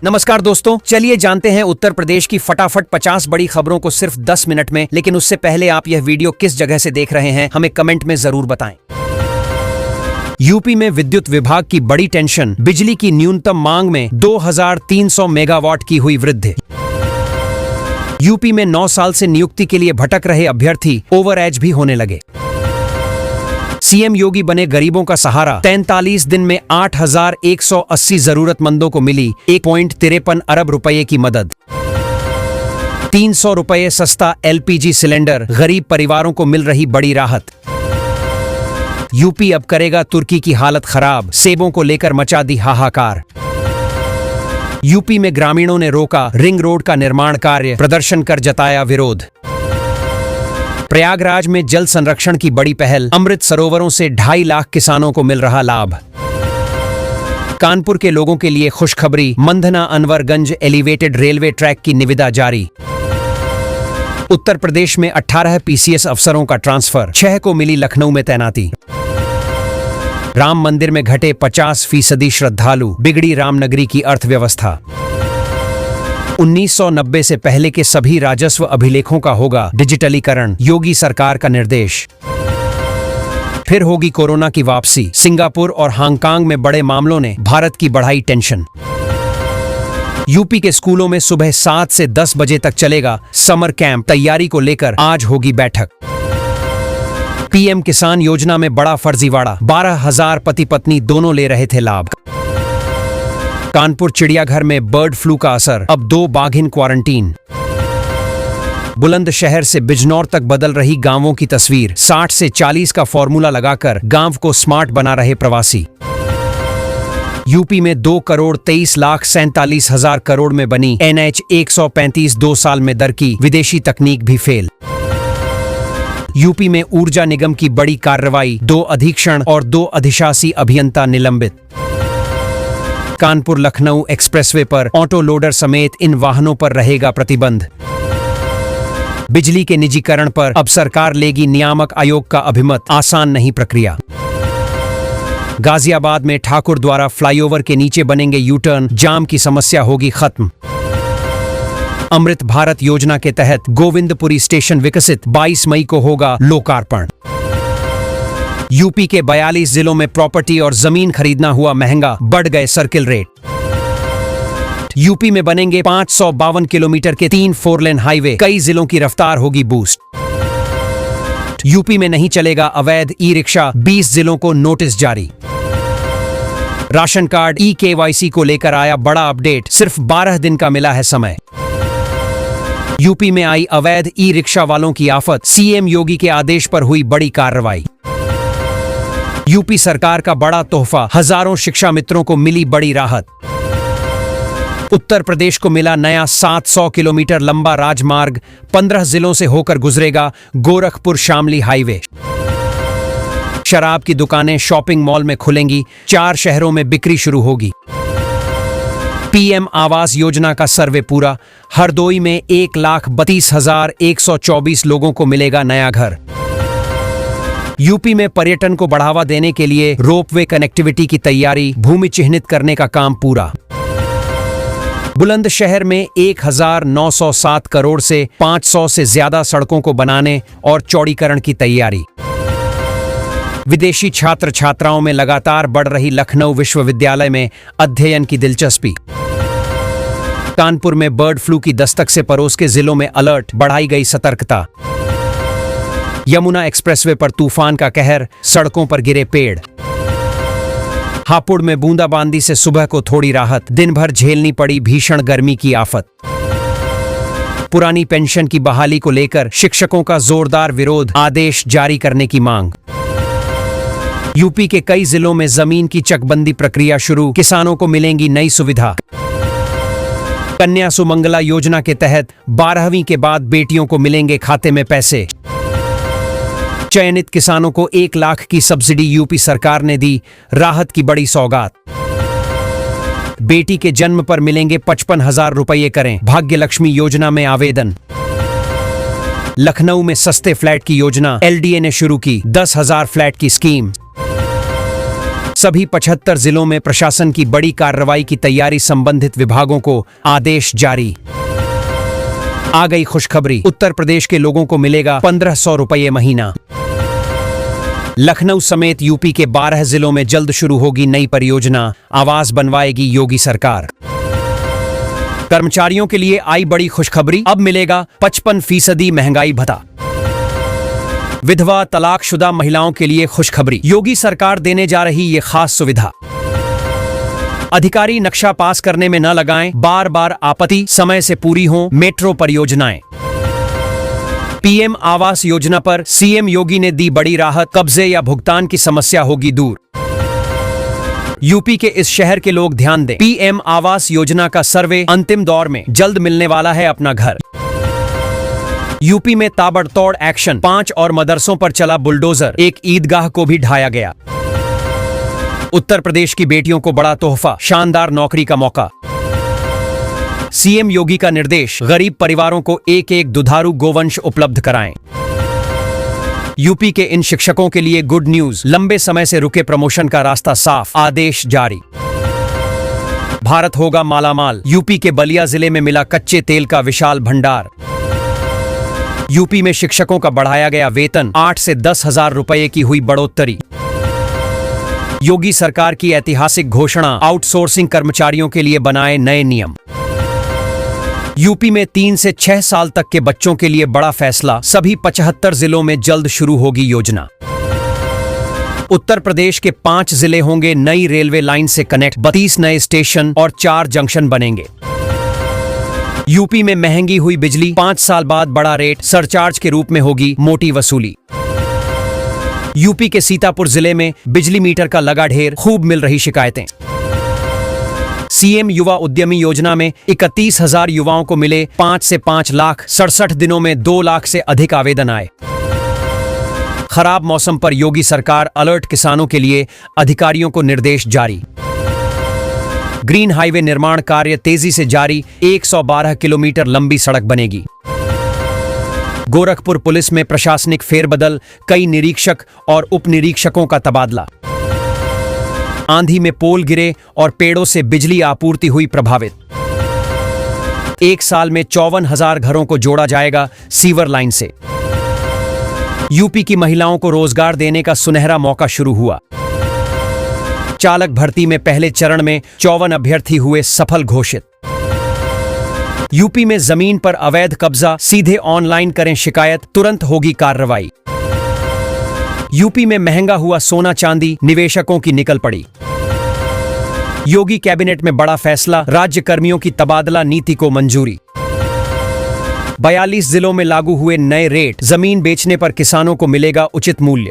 नमस्कार दोस्तों, चलिए जानते हैं उत्तर प्रदेश की फटाफट 50 बड़ी खबरों को सिर्फ 10 मिनट में। लेकिन उससे पहले आप यह वीडियो किस जगह से देख रहे हैं हमें कमेंट में जरूर बताएं। यूपी में विद्युत विभाग की बड़ी टेंशन, बिजली की न्यूनतम मांग में 2300 मेगावाट की हुई वृद्धि। यूपी में 9 साल से नियुक्ति के लिए भटक रहे अभ्यर्थी ओवर एज भी होने लगे। सीएम योगी बने गरीबों का सहारा, 43 दिन में 8180 जरूरतमंदों को मिली 1.53 अरब रुपए की मदद। 300 रुपए सस्ता एलपीजी सिलेंडर, गरीब परिवारों को मिल रही बड़ी राहत। यूपी अब करेगा तुर्की की हालत खराब, सेबों को लेकर मचा दी हाहाकार। यूपी में ग्रामीणों ने रोका रिंग रोड का निर्माण कार्य, प्रदर्शन कर जताया विरोध। प्रयागराज में जल संरक्षण की बड़ी पहल, अमृत सरोवरों से 2.5 लाख किसानों को मिल रहा लाभ। कानपुर के लोगों के लिए खुशखबरी, Mandhana Anwarganj elevated railway track की निविदा जारी। उत्तर प्रदेश में 18 पीसीएस अफसरों का ट्रांसफर, 6 को मिली लखनऊ में तैनाती। राम मंदिर में घटे 50% श्रद्धालु, बिगड़ी रामनगरी की अर्थव्यवस्था। 1990 से पहले के सभी राजस्व अभिलेखों का होगा डिजिटलीकरण, योगी सरकार का निर्देश। फिर होगी कोरोना की वापसी, सिंगापुर और हांगकांग में बड़े मामलों ने भारत की बढ़ाई टेंशन। यूपी के स्कूलों में सुबह 7 से 10 बजे तक चलेगा समर कैंप, तैयारी को लेकर आज होगी बैठक। पीएम किसान योजना में बड़ा फर्जीवाड़ा, 12,000 पति पत्नी दोनों ले रहे थे लाभ। कानपुर चिड़ियाघर में बर्ड फ्लू का असर, अब 2 बाघिन क्वारंटीन। बुलंदशहर से बिजनौर तक बदल रही गांवों की तस्वीर, 60 से 40 का फॉर्मूला लगाकर गांव को स्मार्ट बना रहे प्रवासी। यूपी में 2,23,47,000 करोड़ में बनी NH 135 2 साल में दर की, विदेशी तकनीक भी फेल। यूपी में ऊर्जा निगम की बड़ी कार्रवाई, 2 अधीक्षण और 2 अधिशासी अभियंता निलंबित। कानपुर लखनऊ एक्सप्रेसवे पर ऑटो लोडर समेत इन वाहनों पर रहेगा प्रतिबंध। बिजली के निजीकरण पर अब सरकार लेगी नियामक आयोग का अभिमत, आसान नहीं प्रक्रिया। गाजियाबाद में ठाकुर द्वारा फ्लाईओवर के नीचे बनेंगे यूटर्न, जाम की समस्या होगी खत्म। अमृत भारत योजना के तहत गोविंदपुरी स्टेशन विकसित, 22 मई को होगा लोकार्पण। यूपी के 42 जिलों में प्रॉपर्टी और जमीन खरीदना हुआ महंगा, बढ़ गए सर्किल रेट। यूपी में बनेंगे 552 किलोमीटर के 3 4 लेन हाईवे, कई जिलों की रफ्तार होगी बूस्ट। यूपी में नहीं चलेगा अवैध ई रिक्शा, 20 जिलों को नोटिस जारी। राशन कार्ड EKYC को लेकर आया बड़ा अपडेट, सिर्फ 12 दिन का मिला है समय। यूपी में आई अवैध ई रिक्शा वालों की आफत, सीएम योगी के आदेश पर हुई बड़ी कार्रवाई। यूपी सरकार का बड़ा तोहफा, हजारों शिक्षा मित्रों को मिली बड़ी राहत। उत्तर प्रदेश को मिला नया 700 किलोमीटर लंबा राजमार्ग, 15 जिलों से होकर गुजरेगा गोरखपुर शामली हाईवे। शराब की दुकानें शॉपिंग मॉल में खुलेंगी, 4 शहरों में बिक्री शुरू होगी। पीएम आवास योजना का सर्वे पूरा, हरदोई में 1,32,124 लोगों को मिलेगा नया घर। यूपी में पर्यटन को बढ़ावा देने के लिए रोपवे कनेक्टिविटी की तैयारी, भूमि चिह्नित करने का काम पूरा। बुलंदशहर में 1,907 करोड़ से 500 से ज्यादा सड़कों को बनाने और चौड़ीकरण की तैयारी। विदेशी छात्र छात्राओं में लगातार बढ़ रही लखनऊ विश्वविद्यालय में अध्ययन की दिलचस्पी। कानपुर में बर्ड फ्लू की दस्तक से पड़ोस के जिलों में अलर्ट, बढ़ाई गई सतर्कता। यमुना एक्सप्रेसवे पर तूफान का कहर, सड़कों पर गिरे पेड़। हापुड़ में बूंदाबांदी से सुबह को थोड़ी राहत, दिन भर झेलनी पड़ी भीषण गर्मी की आफत। पुरानी पेंशन की बहाली को लेकर शिक्षकों का जोरदार विरोध, आदेश जारी करने की मांग। यूपी के कई जिलों में जमीन की चकबंदी प्रक्रिया शुरू, किसानों को मिलेंगी नई सुविधा। कन्या सुमंगला योजना के तहत 12वीं के बाद बेटियों को मिलेंगे खाते में पैसे। चयनित किसानों को 1 लाख की सब्सिडी यूपी सरकार ने दी, राहत की बड़ी सौगात। बेटी के जन्म पर मिलेंगे 55,000 रुपये, करें भाग्य लक्ष्मी योजना में आवेदन। लखनऊ में सस्ते फ्लैट की योजना LDA ने शुरू की, 10,000 फ्लैट की स्कीम। सभी 75 जिलों में प्रशासन की बड़ी कार्रवाई की तैयारी, संबंधित विभागों को आदेश जारी। आ गई खुशखबरी, उत्तर प्रदेश के लोगों को मिलेगा 1500 रुपये महीना। लखनऊ समेत यूपी के 12 जिलों में जल्द शुरू होगी नई परियोजना, आवास बनवाएगी योगी सरकार। कर्मचारियों के लिए आई बड़ी खुशखबरी, अब मिलेगा 55% महंगाई भत्ता। विधवा तलाकशुदा महिलाओं के लिए खुशखबरी, योगी सरकार देने जा रही ये खास सुविधा। अधिकारी नक्शा पास करने में न लगाएं बार बार आपत्ति, समय से पूरी हों मेट्रो परियोजनाएं। पीएम आवास योजना पर सीएम योगी ने दी बड़ी राहत, कब्जे या भुगतान की समस्या होगी दूर। यूपी के इस शहर के लोग ध्यान दें, पीएम आवास योजना का सर्वे अंतिम दौर में, जल्द मिलने वाला है अपना घर। यूपी में ताबड़तोड़ एक्शन, 5 और मदरसों पर चला बुलडोजर, एक ईदगाह को भी ढाया गया। उत्तर प्रदेश की बेटियों को बड़ा तोहफा, शानदार नौकरी का मौका। सीएम योगी का निर्देश, गरीब परिवारों को एक एक दुधारू गोवंश उपलब्ध कराएं। यूपी के इन शिक्षकों के लिए गुड न्यूज, लंबे समय से रुके प्रमोशन का रास्ता साफ, आदेश जारी। भारत होगा मालामाल, यूपी के बलिया जिले में मिला कच्चे तेल का विशाल भंडार। यूपी में शिक्षकों का बढ़ाया गया वेतन, 8 से 10 हजार रुपये की हुई बढ़ोतरी। योगी सरकार की ऐतिहासिक घोषणा, आउटसोर्सिंग कर्मचारियों के लिए बनाए नए नियम। यूपी में 3 से 6 साल तक के बच्चों के लिए बड़ा फैसला, सभी 75 जिलों में जल्द शुरू होगी योजना। उत्तर प्रदेश के 5 जिले होंगे नई रेलवे लाइन से कनेक्ट, 32 नए स्टेशन और 4 जंक्शन बनेंगे। यूपी में महंगी हुई बिजली, 5 साल बाद बड़ा रेट, सरचार्ज के रूप में होगी मोटी वसूली। यूपी के सीतापुर जिले में बिजली मीटर का लगा ढेर, खूब मिल रही शिकायतें। सीएम युवा उद्यमी योजना में 31,000 युवाओं को मिले 5 से 5 लाख, 67 दिनों में 2 लाख से अधिक आवेदन आए। खराब मौसम पर योगी सरकार अलर्ट, किसानों के लिए अधिकारियों को निर्देश जारी। ग्रीन हाईवे निर्माण कार्य तेजी से जारी, 112 किलोमीटर लंबी सड़क बनेगी। गोरखपुर पुलिस में प्रशासनिक फेरबदल, कई निरीक्षक और उप निरीक्षकों का तबादला। आंधी में पोल गिरे और पेड़ों से बिजली आपूर्ति हुई प्रभावित। 1 साल में 54,000 घरों को जोड़ा जाएगा सीवर लाइन से। यूपी की महिलाओं को रोजगार देने का सुनहरा मौका शुरू हुआ। चालक भर्ती में पहले चरण में 54 अभ्यर्थी हुए सफल घोषित। यूपी में जमीन पर अवैध कब्जा, सीधे ऑनलाइन करें शिकायत, तुरंत होगी कार्रवाई। यूपी में महंगा हुआ सोना चांदी, निवेशकों की निकल पड़ी। योगी कैबिनेट में बड़ा फैसला, राज्य कर्मियों की तबादला नीति को मंजूरी। 42 जिलों में लागू हुए नए रेट, जमीन बेचने पर किसानों को मिलेगा उचित मूल्य।